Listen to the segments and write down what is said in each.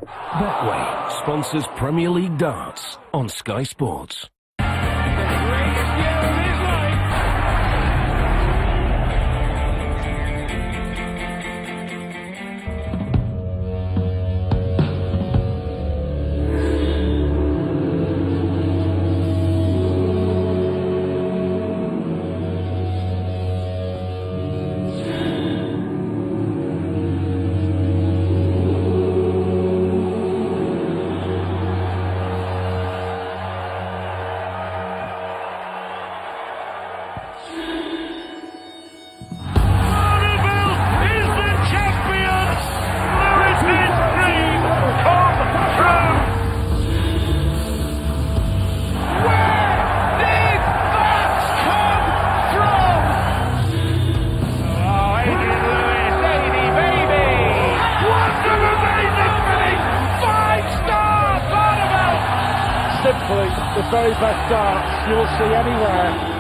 Betway sponsors Premier League darts on Sky Sports. Simply the very best darts you'll see anywhere.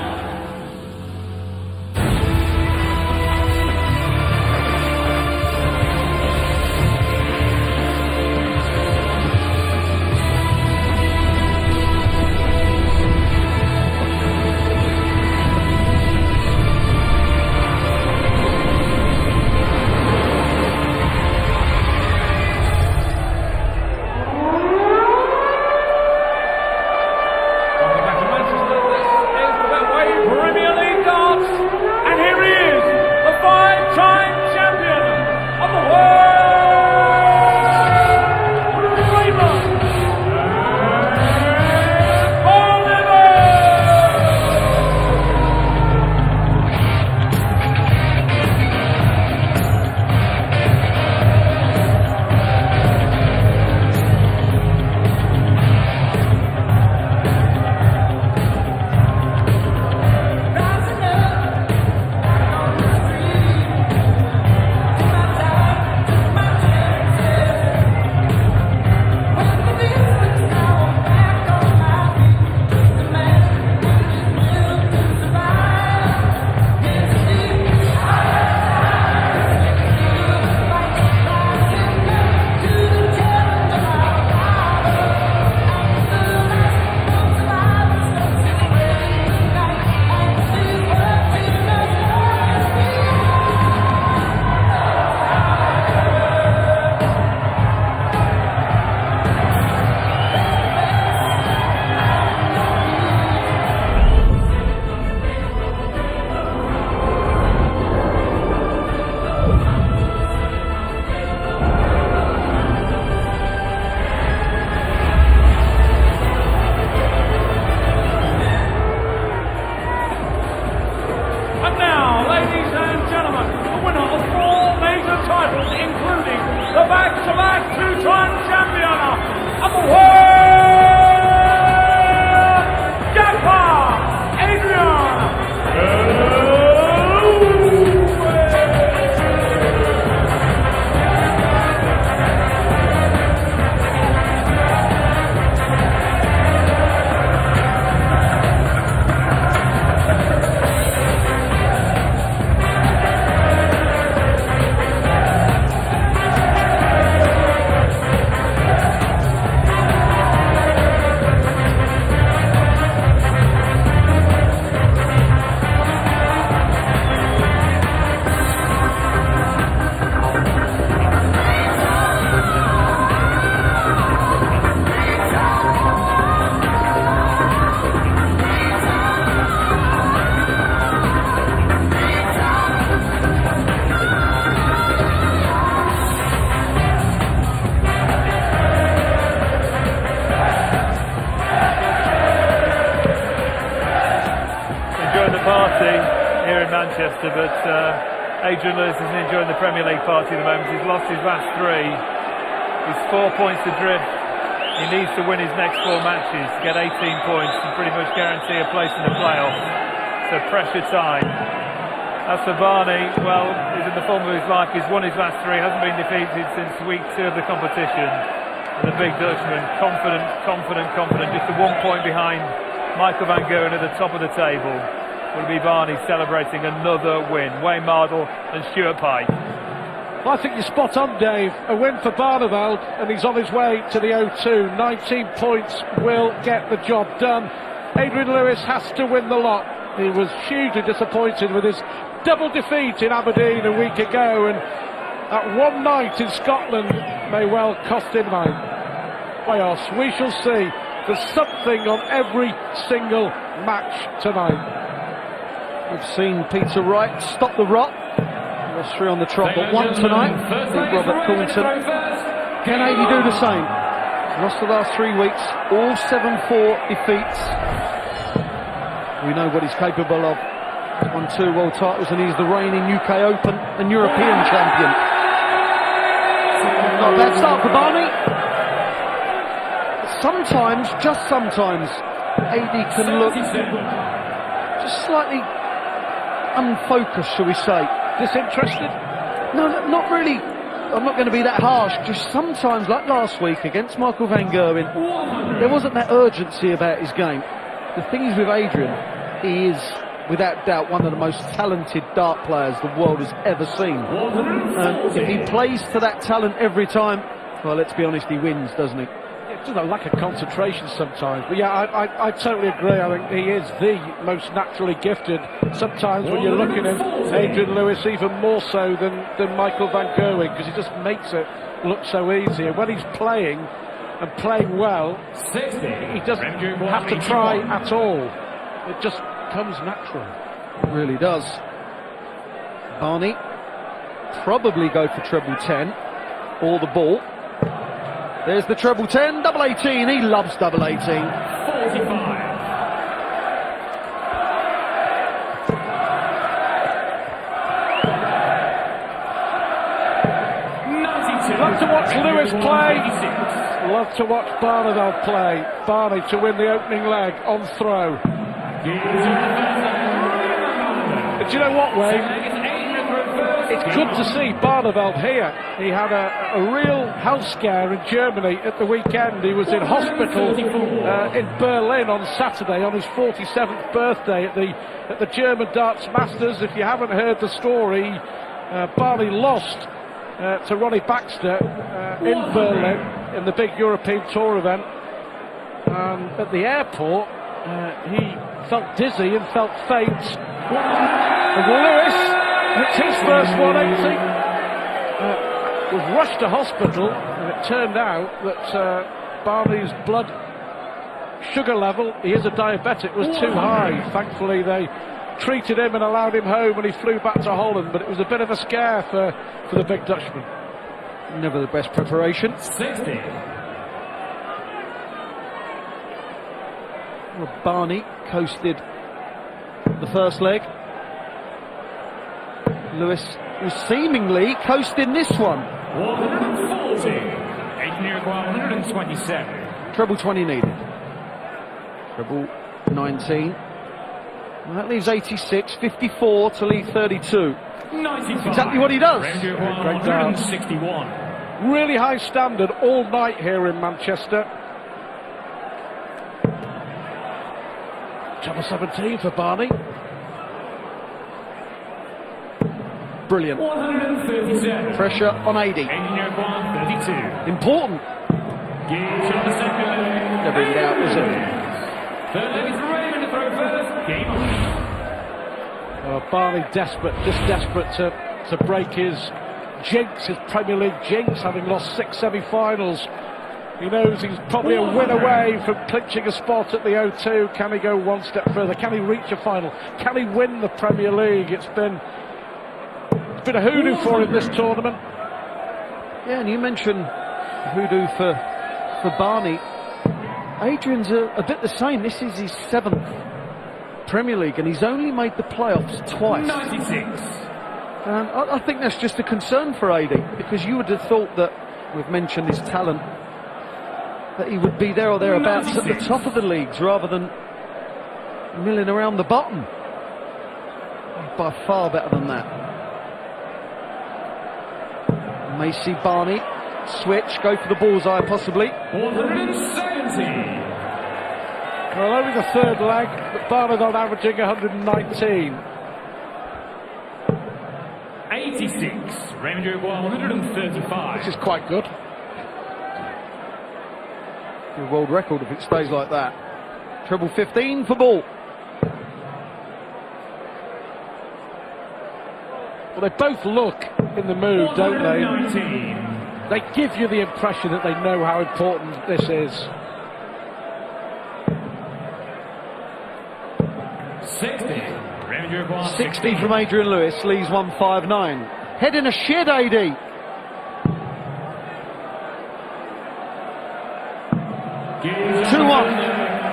Here in Manchester, but Adrian Lewis isn't enjoying the Premier League party at the moment. He's lost his last three. He's 4 points adrift. He needs to win his next 4 matches, get 18 points and pretty much guarantee a place in the playoffs. So pressure time. As for Barney, well, he's in the form of his life. He's won his last 3, hasn't been defeated since week 2 of the competition. And the big Dutchman, confident, just a 1 point behind Michael van Gerwen at the top of the table. Will be Barney celebrating another win. Wayne Mardle and Stuart Pike. Well, I think you're spot on, Dave. A win for Barneveld, and he's on his way to the O2. 19 points will get the job done. Adrian Lewis has to win the lot. He was hugely disappointed with his double defeat in Aberdeen a week ago, and that one night in Scotland may well cost him playoffs. We shall see. There's something on every single match tonight. We've seen Peter Wright stop the rot. Lost 3 on the trot, but 1 tonight. I think Robert Thornton. Can Ady do the same? Lost the last 3 weeks, all 7-4 defeats. We know what he's capable of. He's won 2 world titles, and he's the reigning UK Open and European champion. Not a bad start for Barney. Sometimes, just sometimes, Ady can look just slightly unfocused, shall we say. Disinterested? No, not really. I'm not going to be that harsh. Just sometimes, like last week against Michael van Gerwen, there wasn't that urgency about his game. The thing is with Adrian, he is without doubt one of the most talented dart players the world has ever seen. And if he plays to that talent every time, well, let's be honest, he wins, doesn't he? Just a lack of concentration sometimes, but yeah, I totally agree. I think he is the most naturally gifted. Sometimes when you're looking at Adrian Lewis, even more so than Michael van Gerwen, because he just makes it look so easy. And when he's playing and playing well, he doesn't have to try at all. It just comes natural. It really does. Barney probably go for treble 10 or the ball. There's the treble 10, double 18. He loves double 18. 45. Love to watch Lewis play. Love to watch Barneveld play. Barney to win the opening leg on throw. But do you know what, Wayne? It's good to see Barneveld here. He had a real health scare in Germany at the weekend. He was in hospital in Berlin on Saturday on his 47th birthday at the German Darts Masters. If you haven't heard the story, Barney lost to Ronnie Baxter in Berlin in the big European Tour event. At the airport, he felt dizzy and felt faint. And Lewis, it's his first 180, was rushed to hospital, and it turned out that Barney's blood sugar level, he is a diabetic, was too high. Thankfully they treated him and allowed him home, and he flew back to Holland, but it was a bit of a scare for the big Dutchman. Never the best preparation. 60. Well, Barney coasted the first leg. Lewis was seemingly coasting this one. 140. 127. Treble 20 needed. Treble 19. Well, that leaves 86, 54 to leave 32. 95. Exactly what he does. 161. Really high standard all night here in Manchester. Treble 17 for Barney. Brilliant. 137. Pressure on 80. 32. Important. Never in doubt, was it? Third leg is Raymond to throw first. Game on. Barney desperate, just desperate to break his jinx, his Premier League jinx, having lost 6 semi-finals. He knows he's probably a win away from clinching a spot at the O2. Can he go one step further? Can he reach a final? Can he win the Premier League? It's been a hoodoo for him this tournament. Yeah, and you mentioned hoodoo for Barney. Adrian's a bit the same. This is his 7th Premier League, and he's only made the playoffs twice. 96. I think that's just a concern for Ady, because you would have thought that, we've mentioned his talent, that he would be there or thereabouts 96. At the top of the leagues rather than milling around the bottom. By far better than that. May see Barney switch, go for the bullseye possibly. 170. Well, only the third leg, but Barneveld averaging 119. 86. 135. This is quite good. A world record if it stays like that. Treble 15 for Ball. Well, they both look in the mood, don't they? They give you the impression that they know how important this is. 60 from Adrian Lewis, leaves 159. Head in a shed, AD. 2-1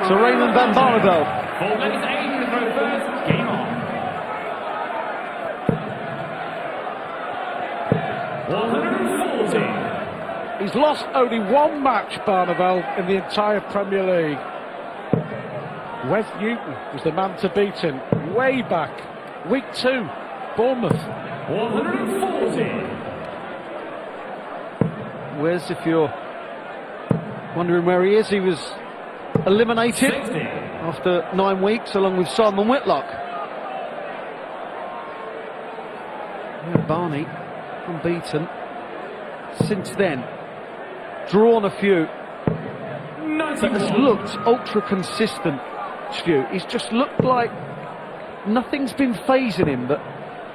to Raymond van Barneveld. Game on. 140. He's lost only one match, Barneveld, in the entire Premier League. Wes Newton was the man to beat him way back. Week 2, Bournemouth. 140. Wes, if you're wondering where he is, he was eliminated 60. after 9 weeks along with Simon Whitlock. Yeah, Barney unbeaten since then, drawn a few, but has looked ultra consistent. Stu, he's just looked like nothing's been phasing him. But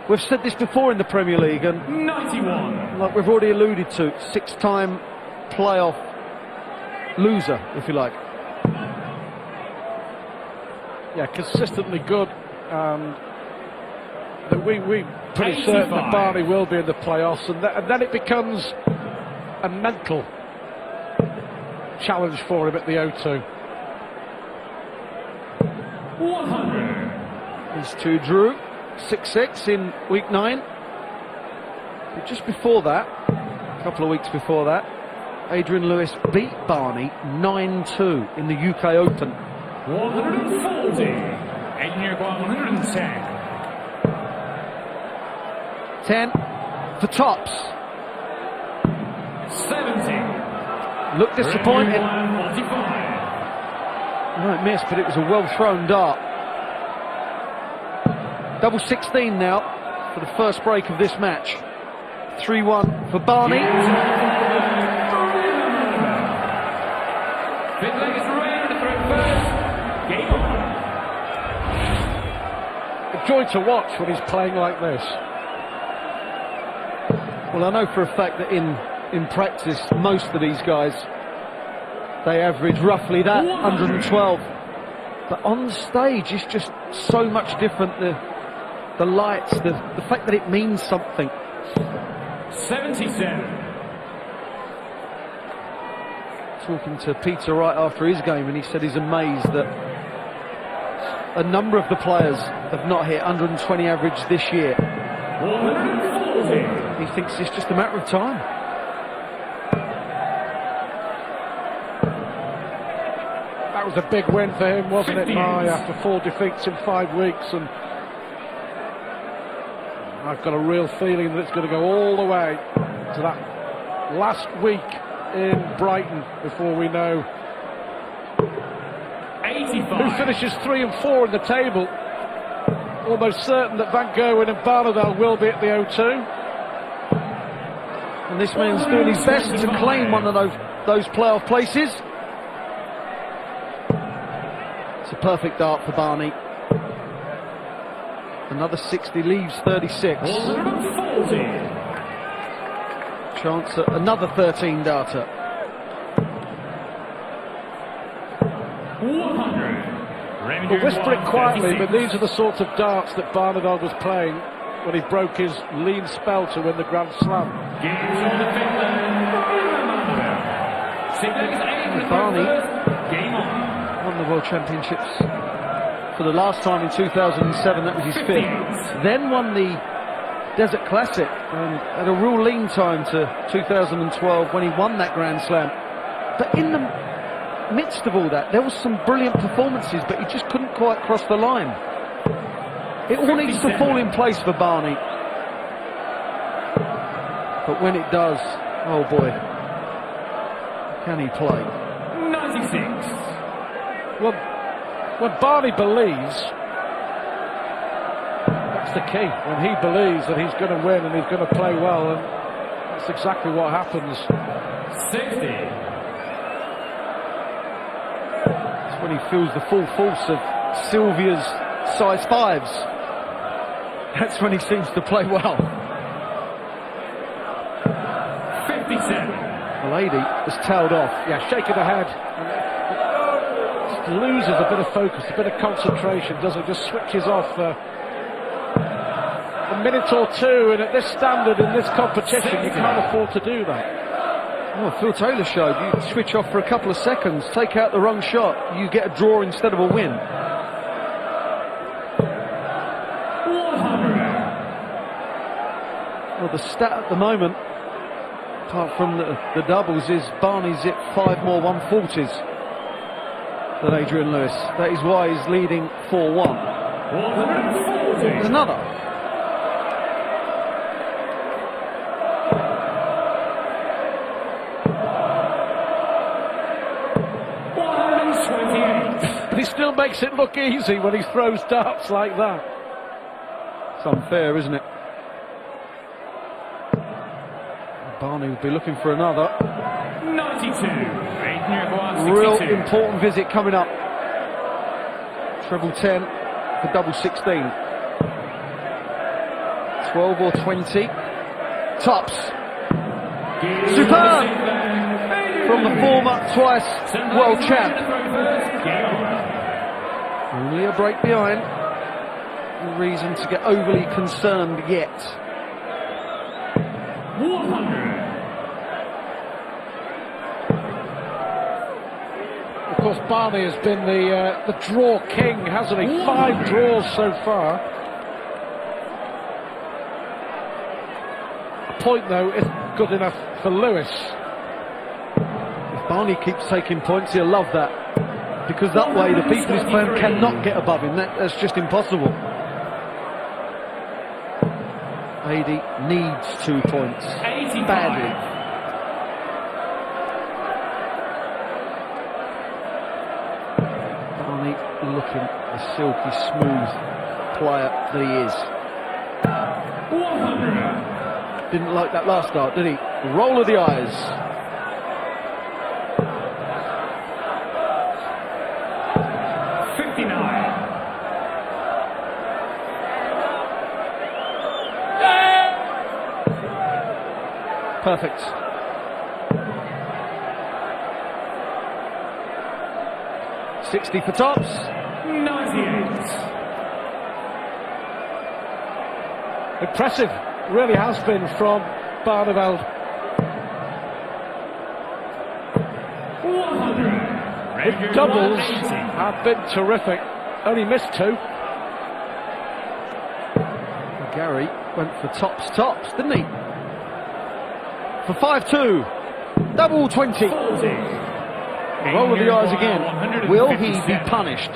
we've said this before in the Premier League, and 91. like we've already alluded to, 6-time playoff loser, if you like. Yeah, consistently good. But we pretty certain that Barney will be in the playoffs, and then it becomes a mental challenge for him at the O2. 100. These two drew 6-6 in week 9. But just before that, a couple of weeks before that, Adrian Lewis beat Barney 9-2 in the UK Open. 140. Adrian 110. 10 for tops. 70. Looked disappointed. 145. Right, missed, but it was a well-thrown dart. Double 16 now for the first break of this match. 3-1 for Barney. Fifth leg is ready to throw first. Game on. A joy to watch when he's playing like this. Well, I know for a fact that in practice, most of these guys, they average roughly that, 112. But on stage, it's just so much different. The lights, the fact that it means something. 77. Talking to Peter right after his game, and he said he's amazed that a number of the players have not hit 120 average this year. 140. He thinks it's just a matter of time. That was a big win for him, wasn't it, Mai, after 4 defeats in 5 weeks, and I've got a real feeling that it's going to go all the way to that last week in Brighton before we know 85. who finishes 3 and 4 in the table. Almost certain that Van Gerwen and Barneveld will be at the O2. And this man's doing his best to claim one of those playoff places. It's a perfect dart for Barney. Another 60 leaves 36. 140. Chance at another 13 darter. 100. We'll whisper it quietly, but these are the sorts of darts that Barneveld was playing when he broke his lean spell to win the Grand Slam. Games on the fifth leg. Barney Game on. won the World Championships for the last time in 2007. That was his 5th. Then won the Desert Classic and had a real lean time to 2012 when he won that Grand Slam. But in the midst of all that, there was some brilliant performances, but he just couldn't quite cross the line. It all needs to fall in place for Barney. But when it does, oh boy, can he play? 96. Well, when Barney believes, that's the key. When he believes that he's going to win and he's going to play well, and that's exactly what happens. 60. That's when he feels the full force of Sylvia's size 5s. That's when he seems to play well. 57. The lady has tailed off. Yeah, shaking her head. Just loses a bit of focus, a bit of concentration, doesn't it? Just switches off a minute or two, and at this standard, in this competition, you can't afford to do that. Oh, Phil Taylor showed you switch off for a couple of seconds, take out the wrong shot, you get a draw instead of a win. 100. Well, the stat at the moment, apart from the doubles, is Barney's at 5 more 140s than Adrian Lewis. That is why he's leading 4-1. 140. There's another. But he still makes it look easy when he throws darts like that. It's unfair, isn't it? Barney will be looking for another. 92. Real important visit coming up. Treble 10 for double 16. 12 or 20. Tops. Superb! From the former twice world champ. Only a break behind. No reason to get overly concerned yet. 100. Of course, Barney has been the draw king, hasn't he? 5 draws so far. A point, though, isn't good enough for Lewis. If Barney keeps taking points, he'll love that. Because that way, the people he's playing cannot get above him. That's just impossible. Adi needs 2 points. 85. Badly. Barney looking the silky smooth player that he is. 100. Didn't like that last start, did he? Roll of the eyes. Perfect. $60 for tops. 98. Impressive, really has been from Barneveld. 100. His doubles have been terrific. Only missed 2. Gary went for tops, didn't he? For 5-2. Double 20. 40. Roll of the eyes again. Will he be punished?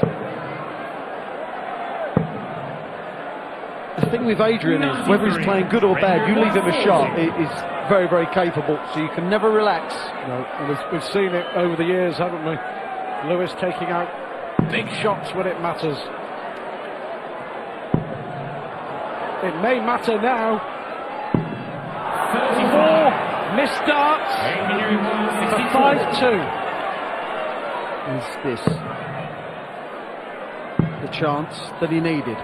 The thing with Adrian is, whether he's playing good or bad, you leave him a shot. He's very, very capable, so you can never relax. No, and we've seen it over the years, haven't we? Lewis taking out big shots when it matters. It may matter now. 34 missed darts for 5-2. Is this the chance that he needed?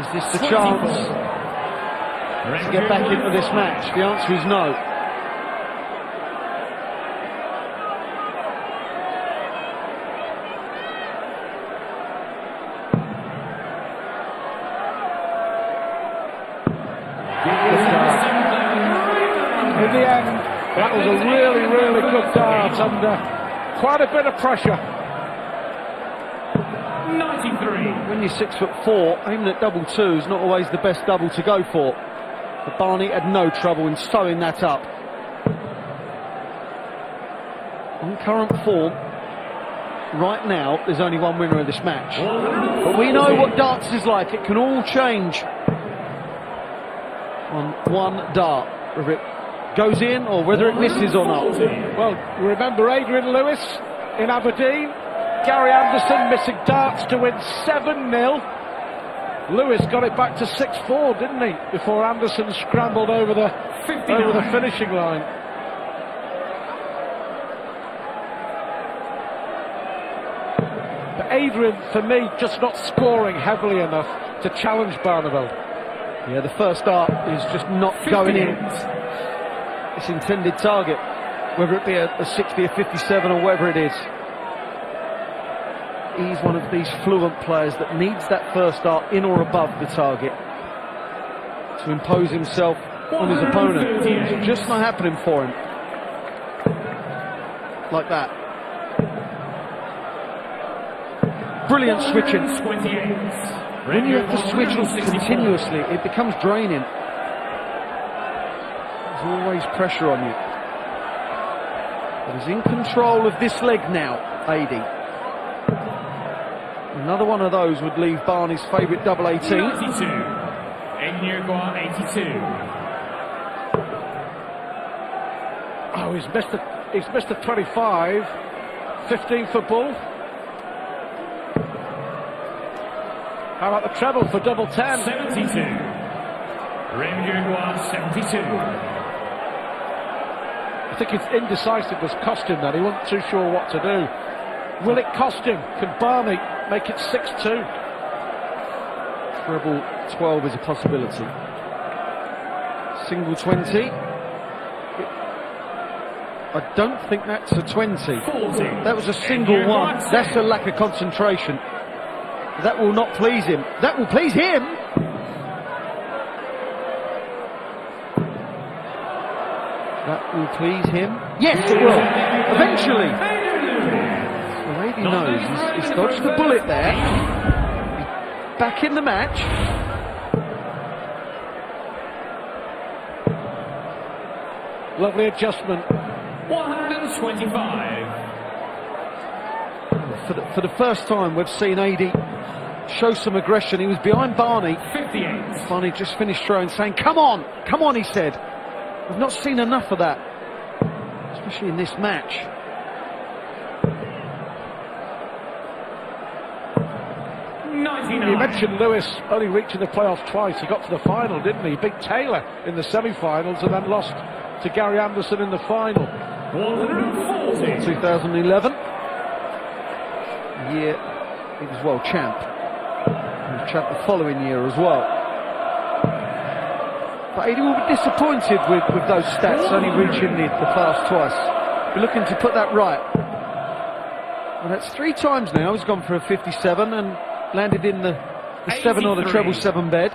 Is this the chance to get back into this match? The answer is no. In the end, that was a really, really good dart under quite a bit of pressure. 93. When you're 6'4", aiming at double 2 is not always the best double to go for. But Barney had no trouble in sewing that up. On current form, right now, there's only one winner of this match. But we know what darts is like. It can all change on one dart, whether it goes in or whether it misses or not. Well, remember Adrian Lewis in Aberdeen? Gary Anderson missing darts to win 7-0. Lewis got it back to 6-4, didn't he? Before Anderson scrambled over the finishing line. But Adrian, for me, just not scoring heavily enough to challenge Barneveld. Yeah, the first dart is just not going in its intended target, whether it be a 60, a 57 or whatever it is. He's one of these fluent players that needs that first dart in or above the target to impose himself on his opponent. It's just not happening for him. Like that. Brilliant switching. When you have to switch continuously, it becomes draining. There's always pressure on you. But he's in control of this leg now, AD. Another one of those would leave Barney's favourite double 18. 92. 82. Oh, he's missed a 25. 15 for ball. How about the treble for double 10? 72. U.S.A 72. I think his indecisiveness cost him that. He wasn't too sure what to do. Will it cost him? Can Barney make it 6-2? Treble 12 is a possibility. Single 20. I don't think that's a 20. 40. That was a single one. That's a lack of concentration. That will not please him. That will please him. That will please him. Yes, it will. Eventually. The lady knows he's dodged the bullet there. He's back in the match. Lovely adjustment. 125. For the first time, we've seen AD show some aggression. He was behind Barney. 58. Barney just finished throwing, saying, "Come on, come on," he said. We've not seen enough of that, especially in this match. You mentioned Lewis only reaching the playoffs twice. He got to the final, didn't he? Beat Taylor in the semi-finals and then lost to Gary Anderson in the final. 140. 2011. Year he was world champ. He was champ the following year as well. But AD will be disappointed with those stats, only reaching the pass twice. We're looking to put that right. Well, that's 3 times now. He's gone for a 57 and landed in the 7 or the treble 7 bed.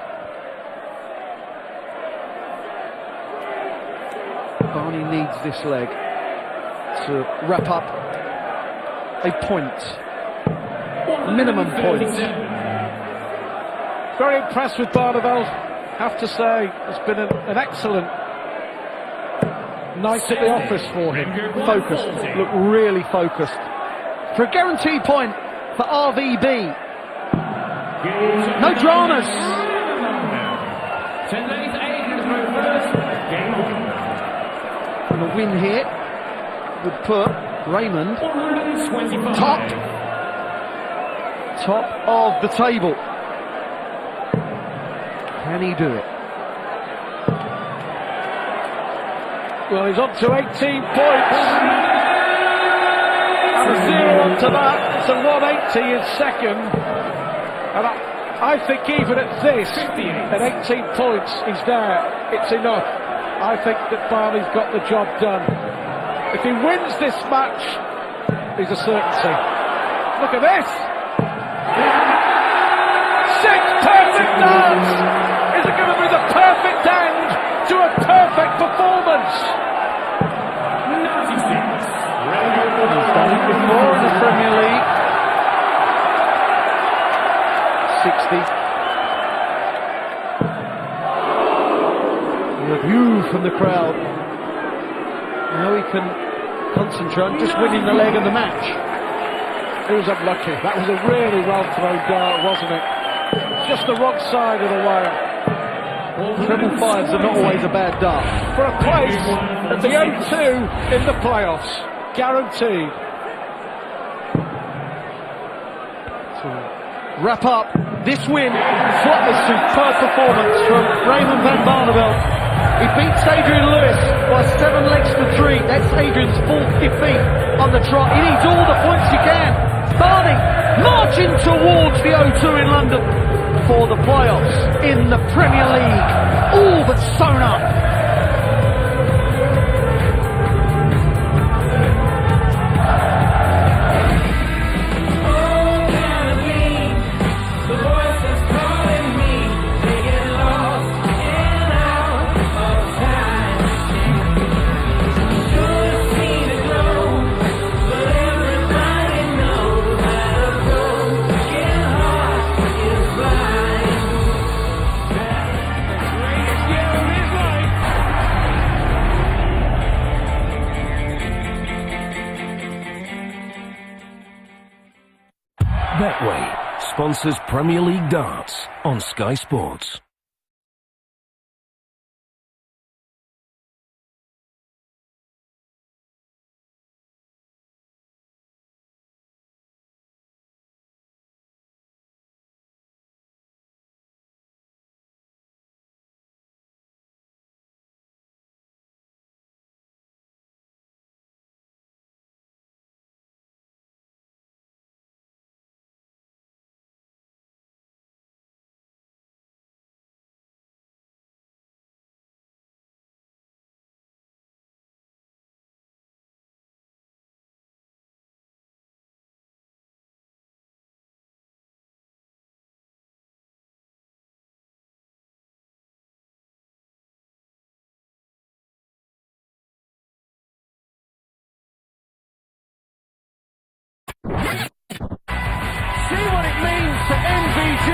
Barney needs this leg to wrap up a point. Minimum point. Very impressed with Barneveld. Have to say, it's been an excellent night at the office for him. Focused, look really focused. For a guaranteed point for RVB. No dramas. And a win here would put Raymond top of the table. Can he do it? Well, he's on to 18 points. And a 0 on to that. It's a 180 in second. And I think even at this, at 18 points, he's there. It's enough. I think that Barney's got the job done. If he wins this match, he's a certainty. Look at this. 6 perfect darts. Is it going to be the perfect end to a perfect performance? 96. He's done it before in the Premier League. 60. A view from the crowd. Now he can concentrate on just winning the leg of the match. He was unlucky. That was a really well-thrown dart, wasn't it? Just the wrong side of the wire. Treble 5s are not always a bad dart. For a place at the O2 in the playoffs. Guaranteed. To wrap up This win, what a superb performance from Raymond van Barneveld. He beats Adrian Lewis by 7 legs to 3. That's Adrian's 4th defeat on the trot. He needs all the points he can. Barney marching towards the O2 in London for the playoffs in the Premier League. All but sewn up. Betway sponsors Premier League darts on Sky Sports. See what it means to MVG.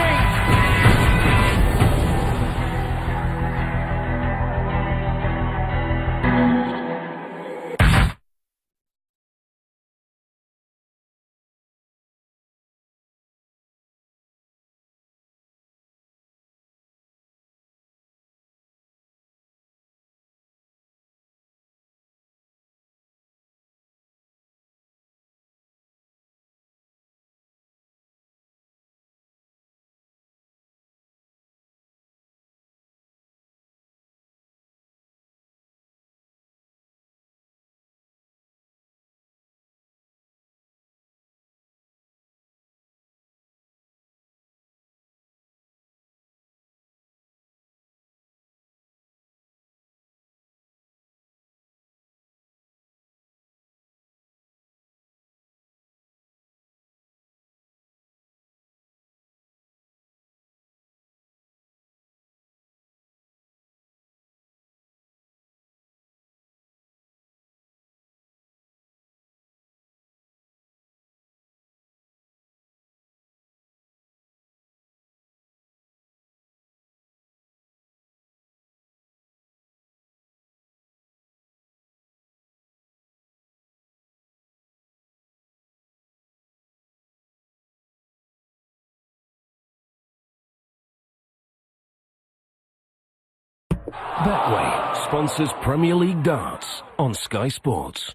Betway sponsors Premier League darts on Sky Sports.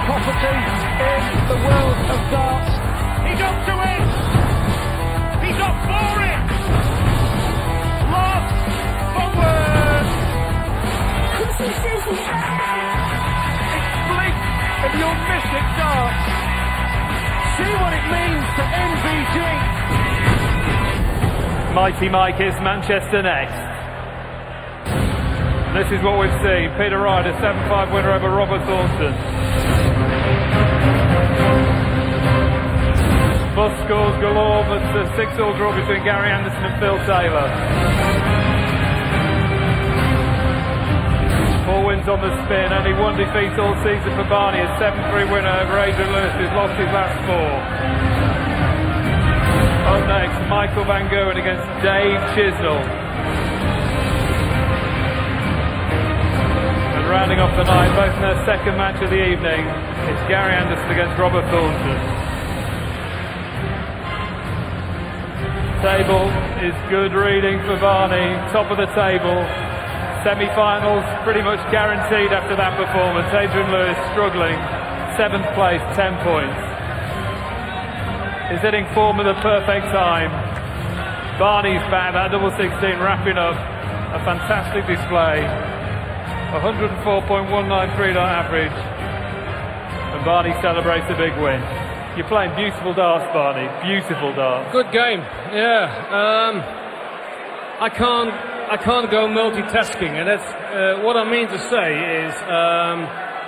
Property in the world of darts. He's up to it. He's up for it. Lost for words. It's bleak and you'll miss it, darts. See what it means to MVG. Mighty Mike is Manchester next. This is what we've seen. Peter Wright, a 7-5 winner over Robert Thornton. Bus scores galore, but a 6-all draw between Gary Anderson and Phil Taylor. is on the spin. Only one defeat all season for Barney. A 7-3 winner over Adrian Lewis, who's lost his last 4. Up next, Michael Van Gerwen against Dave Chisnell. And rounding off the night, both in their second match of the evening, it's Gary Anderson against Robert Thornton. Table is good reading for Barney, top of the table. Semi-finals pretty much guaranteed after that performance. Adrian Lewis struggling, 7th place, 10 points. He's hitting form at the perfect time. Barney's back, that double 16 wrapping up a fantastic display. 104.193 average. And Barney celebrates a big win. You're playing beautiful darts, Barney. Beautiful darts. Good game. Yeah. I can't go multitasking, and that's what I mean to say is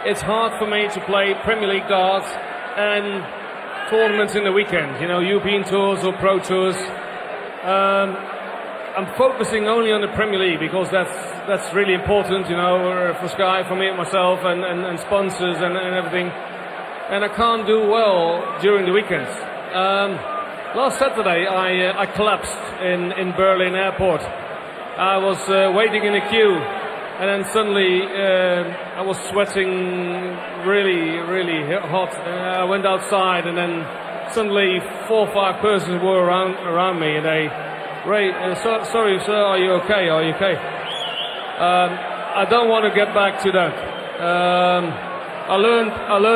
it's hard for me to play Premier League darts and tournaments in the weekend. You know, European tours or Pro Tours. I'm focusing only on the Premier League because that's really important. You know, for Sky, for me and myself, and sponsors and everything. And I can't do well during the weekends. Last Saturday I collapsed in Berlin airport. I was waiting in a queue, and then suddenly I was sweating really hot. I went outside, and then suddenly 4 or 5 persons were around me, and they, Ray, sorry sir, are you okay? Are you okay? I don't want to get back to that. I learned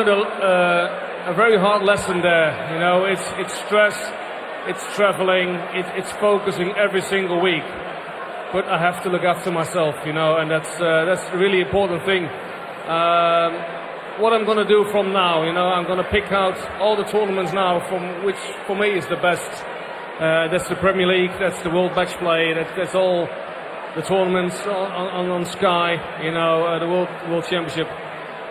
a very hard lesson there. You know, it's stress, it's traveling, it's focusing every single week. But I have to look after myself, you know, and that's a really important thing. What I'm going to do from now, you know, I'm going to pick out all the tournaments now from which for me is the best. That's the Premier League, that's the World Match Play, that's all the tournaments on Sky, you know, the World Championship.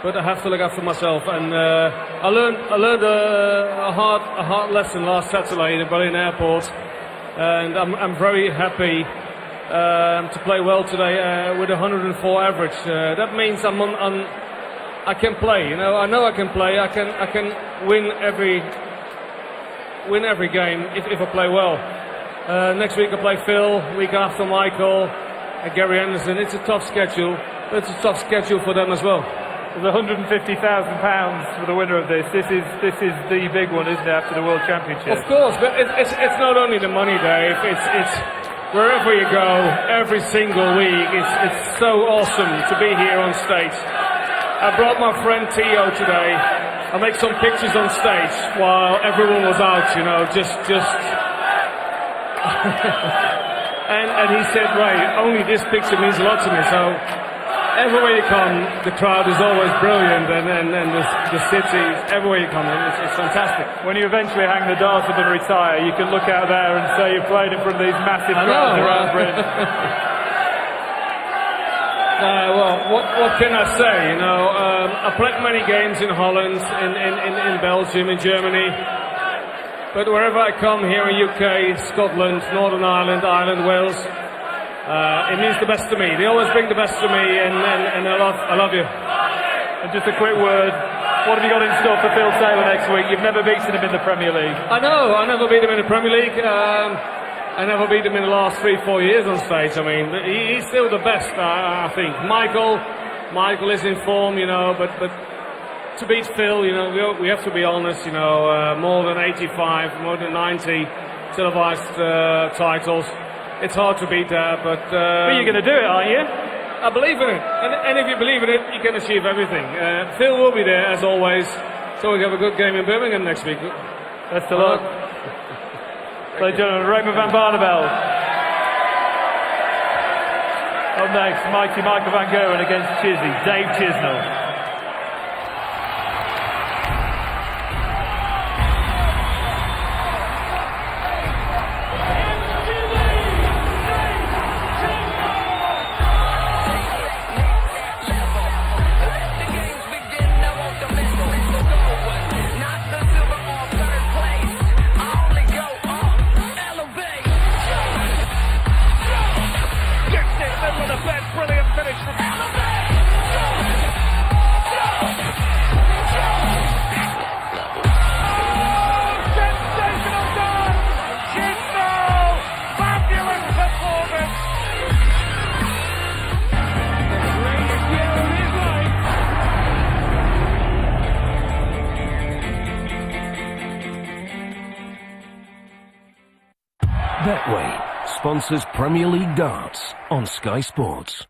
But I have to look after myself, and I learned a hard lesson last Saturday in Berlin Airport, and I'm very happy to play well today with 104 average. That means I can play. You know I can play. I can win every game if I play well. Next week I play Phil. Week after Michael, Gary Anderson. It's a tough schedule. But it's a tough schedule for them as well. There's £150,000 for the winner of this. This is the big one, isn't it, after the World Championship? Of course, but it's not only the money, Dave. It's wherever you go, every single week. It's so awesome to be here on stage. I brought my friend Theo today. I make some pictures on stage while everyone was out. You know, just. and he said, "Right, only this picture means a lot to me." So. Everywhere you come, the crowd is always brilliant, and the city, everywhere you come, it's fantastic. When you eventually hang the darts up and retire, you can look out there and say you've played in front of these massive crowds around Britain. Well, what can I say? You know, I played many games in Holland, in Belgium, in Germany, but wherever I come here in UK, Scotland, Northern Ireland, Wales. It means the best to me. They always bring the best to me, and I love you. And just a quick word, what have you got in store for Phil Taylor next week? You've never beaten him in the Premier League. I know, I never beat him in the Premier League. I never beat him in the last 3-4 years on stage. I mean, he's still the best, I think. Michael is in form, you know, but to beat Phil, you know, we have to be honest, you know, more than 85, more than 90 televised titles. It's hard to beat that, but you're going to do it, aren't you? I believe in it, and if you believe in it, you can achieve everything. Phil will be there as always, so we have a good game in Birmingham next week. Best of luck. Ladies and gentlemen, Raymond van Barneveld. Up next, mighty Michael Van Gerwen against Chizzy, Dave Chisnell. Brilliant finish from Betway sponsors Premier League darts on Sky Sports.